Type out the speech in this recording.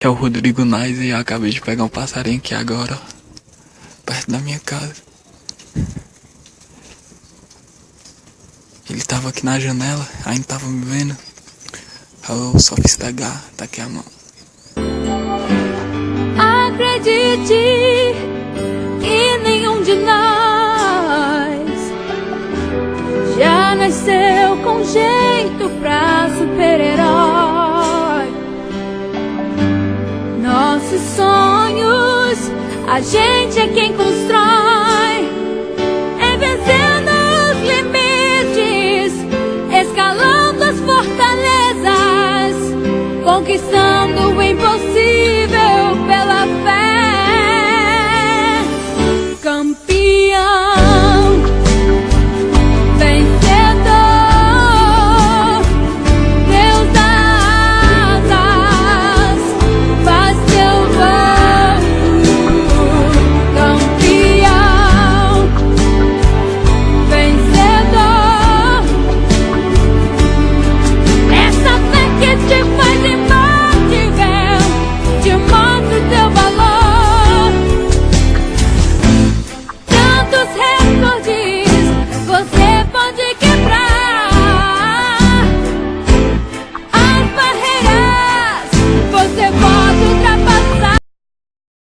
É o Rodrigo Nais e eu acabei de pegar um passarinho aqui agora, ó, perto da minha casa. Ele tava aqui na janela, ainda tava me vendo. Eu só fiz pegar, tá aqui a mão. Acredite que nenhum de nós já nasceu com jeito pra super-herói. Nossos sonhos, a gente é quem constrói, é vencendo os limites, escalando as fortalezas, conquistando o impossível.